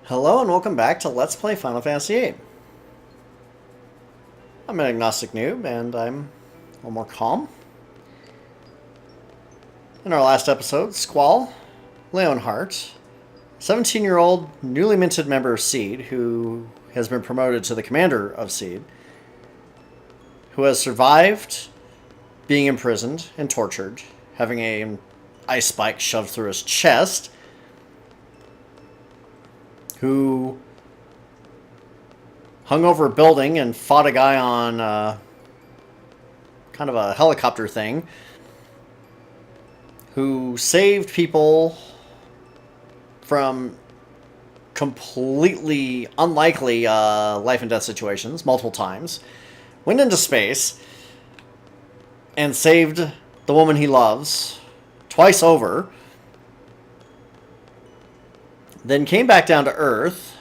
Hello and welcome back to Let's Play Final Fantasy VIII. I'm an agnostic noob and I'm a little more calm. In our last episode, Squall, Leonhardt, 17-year-old newly minted member of SEED who has been promoted to the commander of SEED, who has survived being imprisoned and tortured, having an ice spike shoved through his chest, who hung over a building and fought a guy on kind of a helicopter thing, who saved people from completely unlikely life and death situations multiple times, went into space and saved the woman he loves twice over, then came back down to Earth,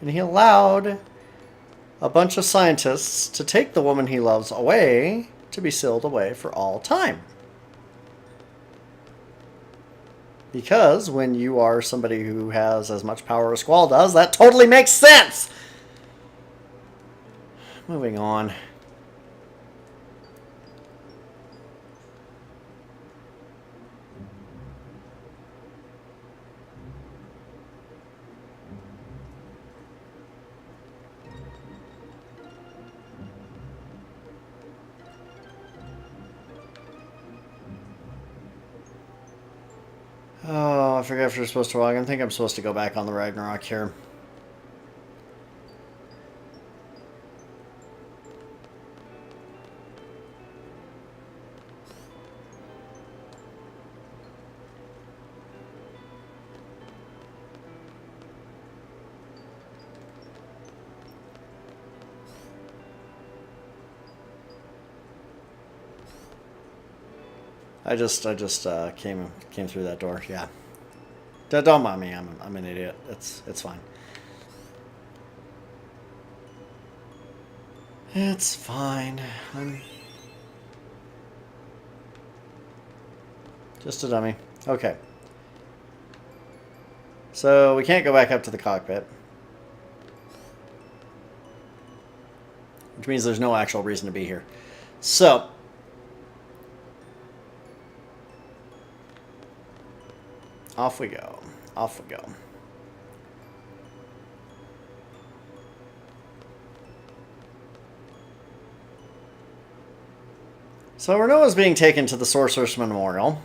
and he allowed a bunch of scientists to take the woman he loves away to be sealed away for all time. Because when you are somebody who has as much power as Squall does, that totally makes sense! Moving on. Oh, I forget if you're supposed to walk. I think I'm supposed to go back on the Ragnarok here. I just came through that door. Yeah. Don't mind me. I'm an idiot. It's fine. It's fine. I'm just a dummy. Okay. So we can't go back up to the cockpit, which means there's no actual reason to be here. So off we go. Off we go. So Renoa's being taken to the Sorceress Memorial.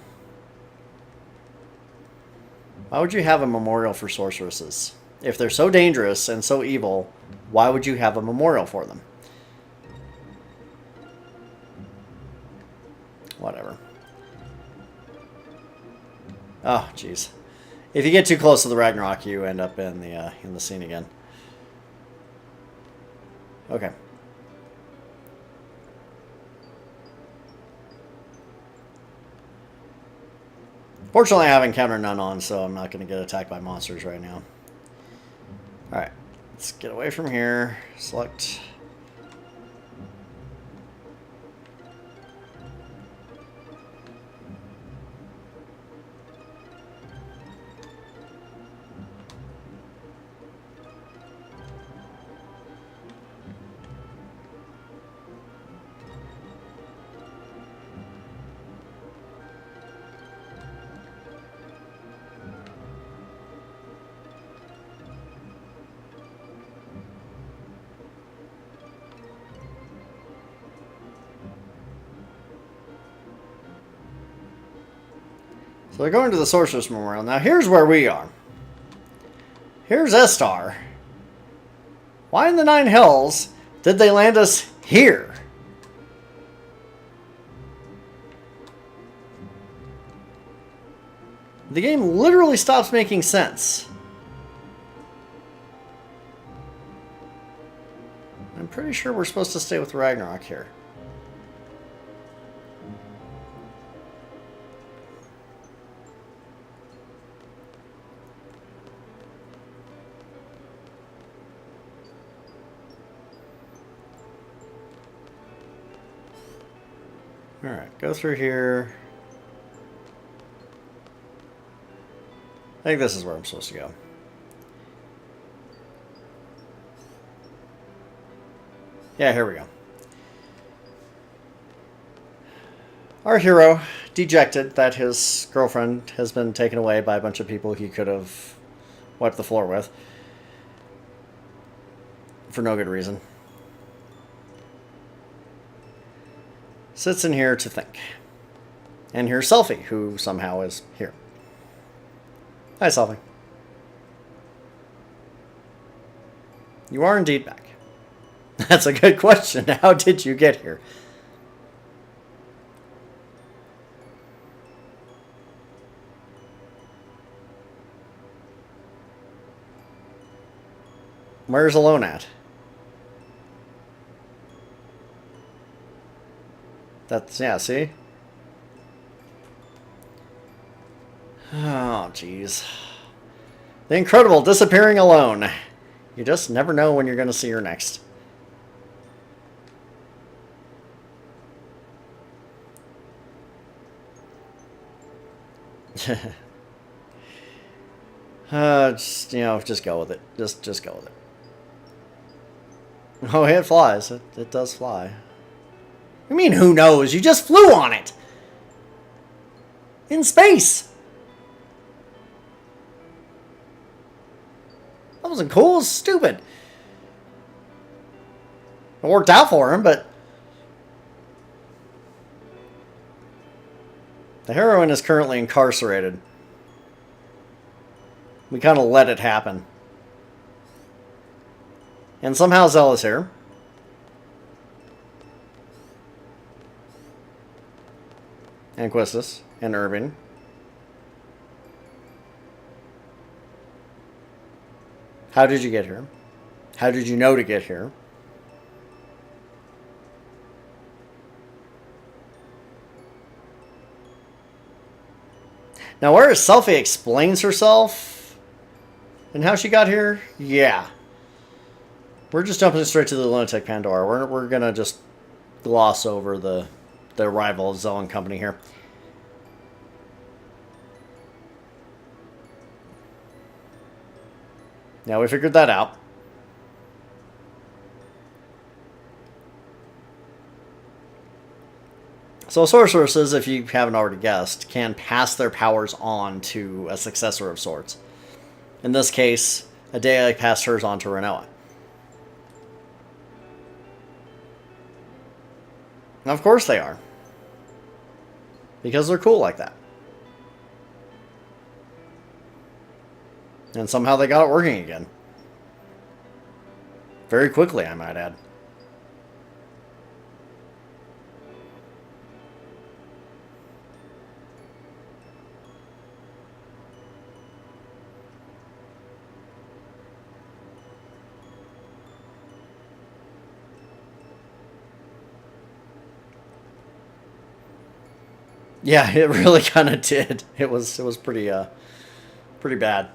Why would you have a memorial for sorceresses? If they're so dangerous and so evil, why would you have a memorial for them? Whatever. Oh, jeez. If you get too close to the Ragnarok, you end up in the scene again. Okay. Fortunately, I have encountered none on, so I'm not going to get attacked by monsters right now. Alright. Let's get away from here. Select... So they're going to the Sorceress Memorial. Now here's where we are. Here's Estar. Why in the Nine Hells did they land us here? The game literally stops making sense. I'm pretty sure we're supposed to stay with Ragnarok here. Alright, go through here. think this is where I'm supposed to go. Yeah, here we go. Our hero, dejected that his girlfriend has been taken away by a bunch of people he could have wiped the floor with. For no good reason. Sits in here to think. And here's Selfie, who somehow is here. Hi, Selfie. You are indeed back. That's a good question. How did you get here? Where's Alone at? That's, yeah, see? Oh, jeez. The Incredible disappearing alone. You just never know when you're going to see her next. Just, you know, just go with it. Just go with it. Oh, it flies. It does fly. I mean, who knows? You just flew on it. In space. That wasn't cool. It was stupid. It worked out for him, but... The heroine is currently incarcerated. We kind of let it happen. And somehow Zell is here. And Quistis. And Irving. How did you get here? How did you know to get here? Now, where Selfie explains herself and how she got here, yeah. We're just jumping straight to the Lunatic Pandora. We're going to just gloss over the arrival of Zell and company here. Now, we figured that out. So sorceresses, if you haven't already guessed, can pass their powers on to a successor of sorts. In this case, Adea passed hers on to Renoa. And of course they are. Because they're cool like that. And somehow they got it working again. Very quickly, I might add. Yeah, it really kind of did. It was pretty pretty bad.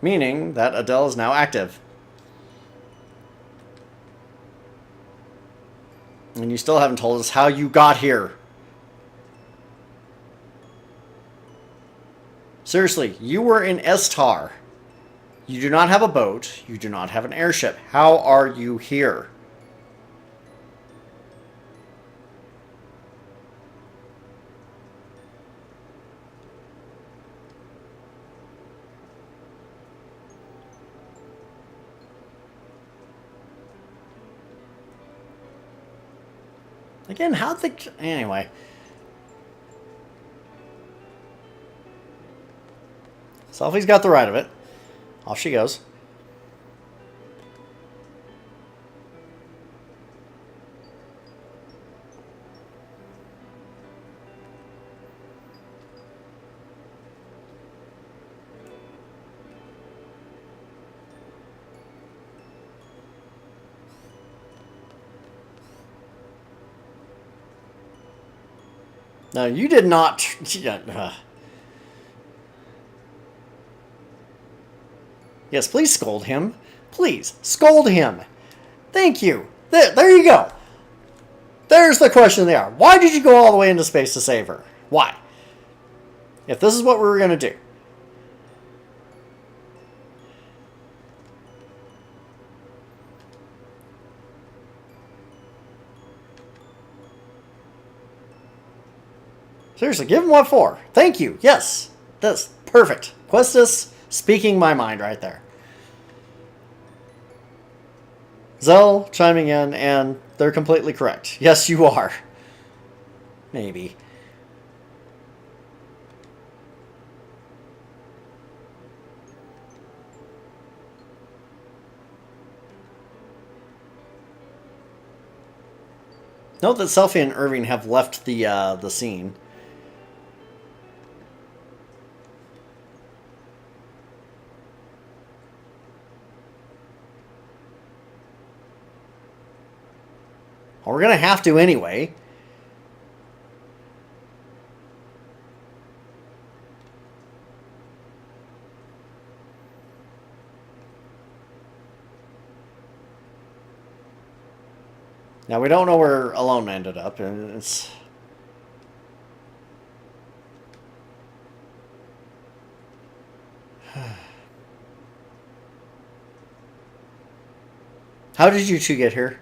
Meaning that Adele is now active. And you still haven't told us how you got here. Seriously, you were in Estar. You do not have a boat. You do not have an airship. How are you here? Again, how'd the... Anyway. Selfie's got the right of it. Off she goes. No, you did not... Yes, please scold him. Please, scold him. Thank you. There you go. There's the question they are. Why did you go all the way into space to save her? Why? If this is what we were going to do. Seriously, give him what for. Thank you. Yes. That's perfect. Questus speaking my mind right there. Zell chiming in, and they're completely correct. Yes, you are. Maybe. Note that Selphie and Irving have left the scene. Well, we're going to have to anyway. Now, we don't know where Alone ended up, and it's... How did you two get here?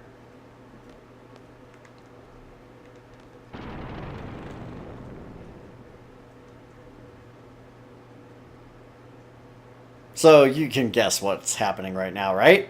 So you can guess what's happening right now, right?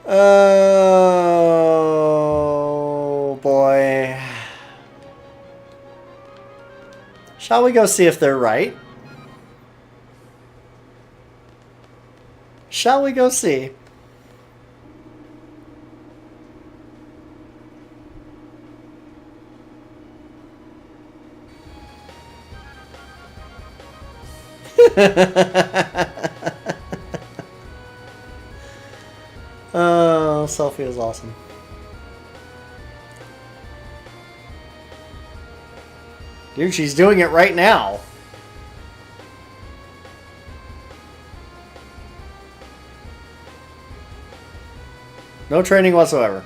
Oh boy. Shall we go see if they're right? Shall we go see? Oh, Selphie is awesome. Dude, she's doing it right now. No training whatsoever.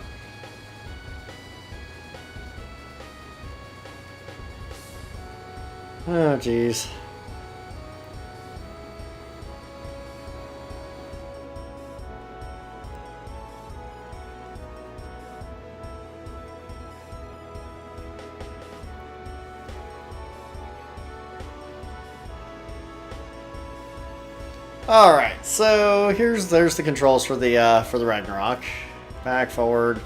Oh, jeez. All right, so there's the controls for the Ragnarok. Back, forward.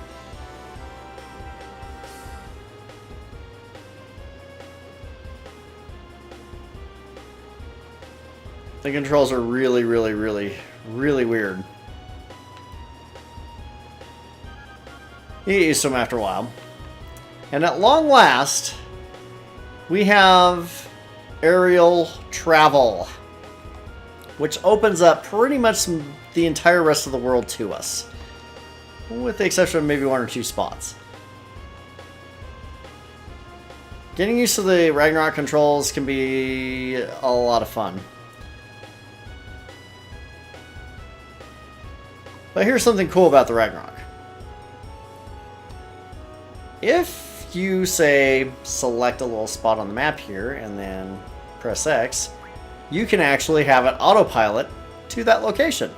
The controls are really, really, really, really weird. You get used to them after a while. And at long last, we have aerial travel, which opens up pretty much the entire rest of the world to us, with the exception of maybe one or two spots. Getting used to the Ragnarok controls can be a lot of fun. But here's something cool about the Ragnarok. If you, say, select a little spot on the map here and then press X, you can actually have it autopilot to that location.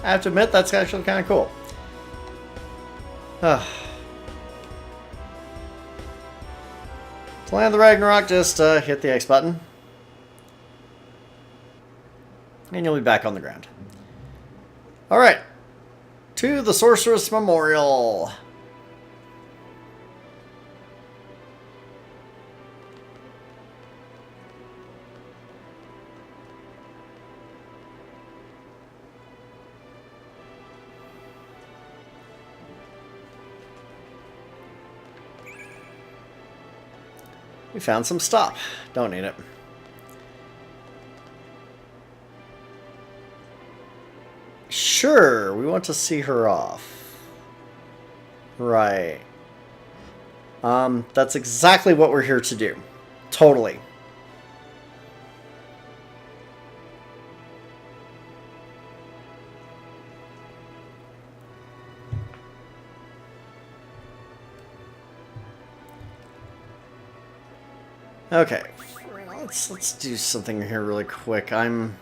I have to admit, that's actually kind of cool. To land the Ragnarok, just hit the X button. And you'll be back on the ground. Alright. To the Sorceress Memorial. We found some stop. Don't need it. Sure, we want to see her off. Right. That's exactly what we're here to do. Totally. Okay. Let's do something here really quick. I'm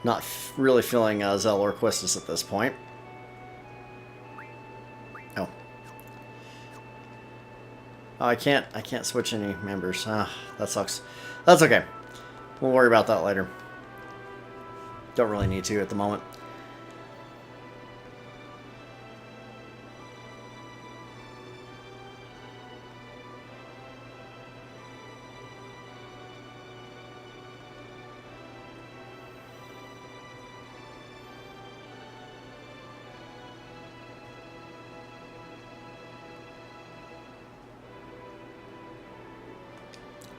not really feeling Zell or Quistis at this point. Oh. Oh, I can't switch any members. Ah, that sucks. That's okay. We'll worry about that later. Don't really need to at the moment.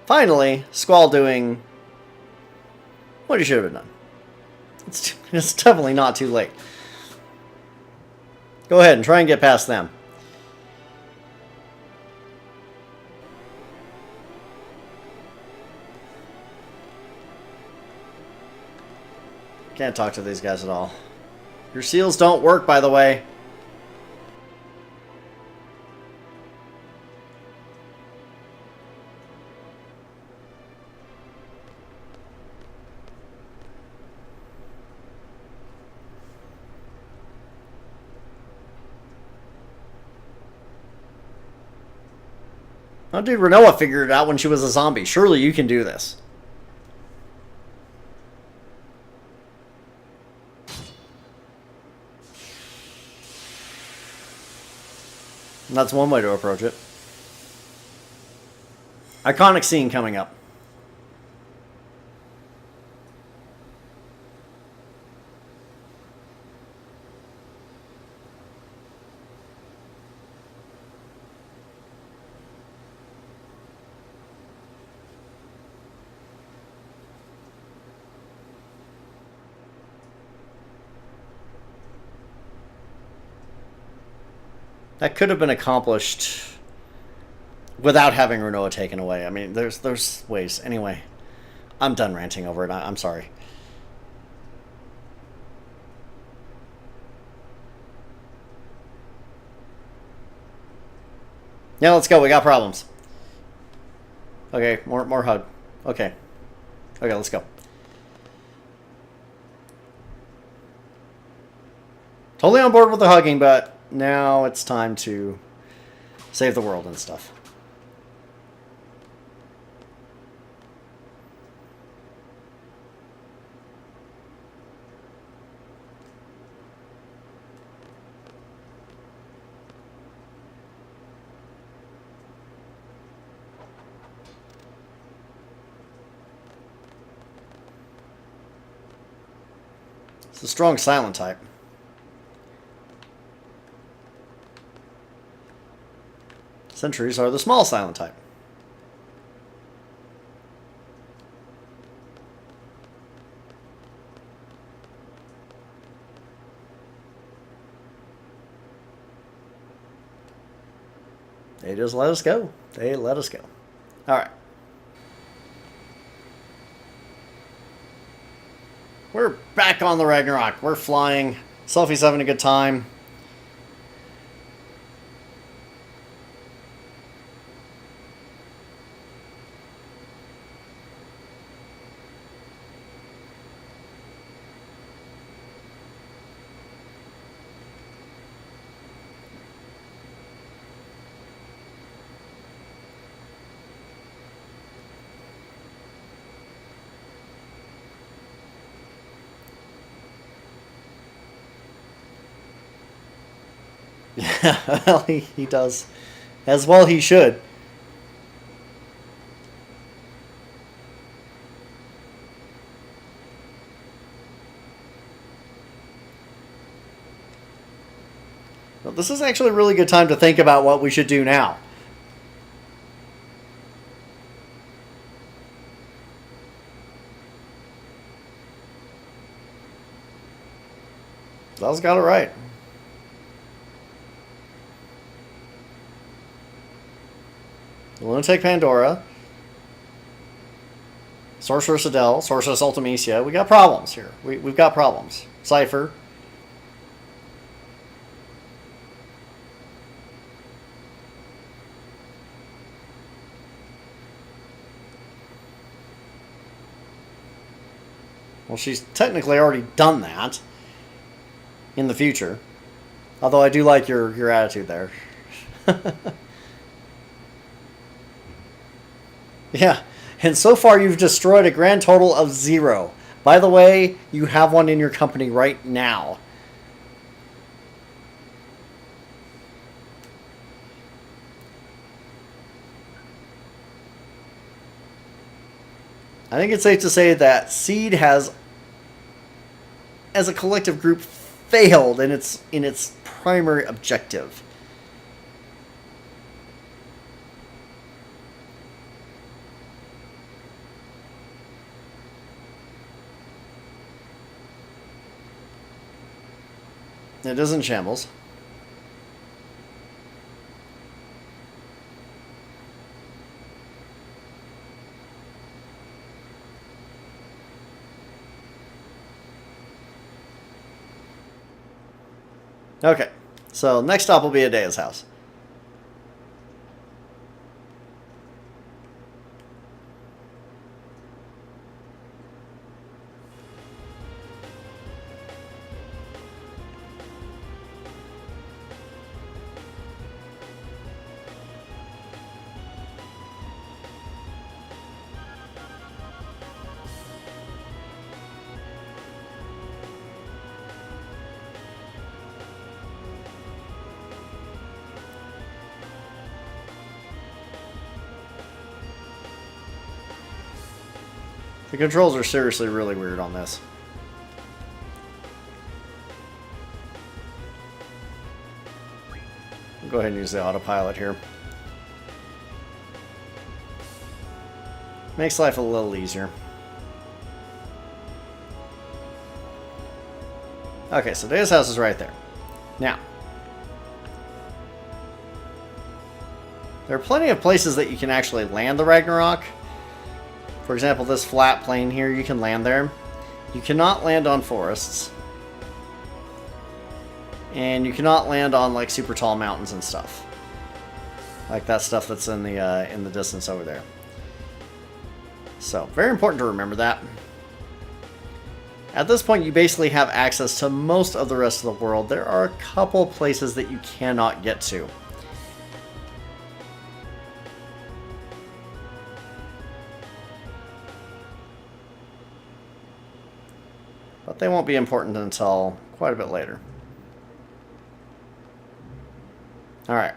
Finally, Squall doing what he should have done. It's definitely not too late. Go ahead and try and get past them. Can't talk to these guys at all. Your seals don't work, by the way. Oh, dude, Renoa figured it out when she was a zombie. Surely you can do this. And that's one way to approach it. Iconic scene coming up. That could have been accomplished without having Renoa taken away. I mean, there's ways. Anyway, I'm done ranting over it. I'm sorry. Yeah, let's go. We got problems. Okay, more hug. Okay. Okay, let's go. Totally on board with the hugging, but now it's time to save the world and stuff. It's a strong silent type. Sentries are the small silent type. They just let us go. They let us go. All right. We're back on the Ragnarok. We're flying. Selfie's having a good time. Yeah, well, he does. As well he should. Well, this is actually a really good time to think about what we should do now. Zell's got it right. Lunatic Pandora. Sorceress Adele. Sorceress Ultimecia. We got problems here. We've got problems. Cypher. Well, she's technically already done that in the future. Although I do like your attitude there. Yeah, and so far you've destroyed a grand total of 0. By the way, you have one in your company right now. I think it's safe to say that Seed has, as a collective group, failed in its primary objective. It is in shambles. Okay, so next stop will be Adea's house. The controls are seriously really weird on this. I'll go ahead and use the autopilot here. Makes life a little easier. Okay, so Dea's house is right there. Now, there are plenty of places that you can actually land the Ragnarok. For example, this flat plane here, you can land there. You cannot land on forests. And you cannot land on like super tall mountains and stuff. Like that stuff that's in the distance over there. So, very important to remember that. At this point, you basically have access to most of the rest of the world. There are a couple places that you cannot get to. But they won't be important until quite a bit later. Alright.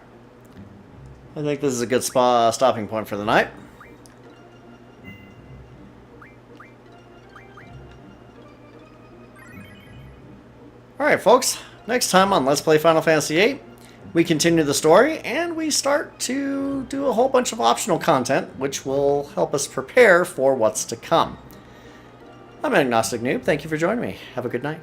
I think this is a good stopping point for the night. Alright folks, next time on Let's Play Final Fantasy VIII, we continue the story and we start to do a whole bunch of optional content which will help us prepare for what's to come. I'm Agnostic Noob. Thank you for joining me. Have a good night.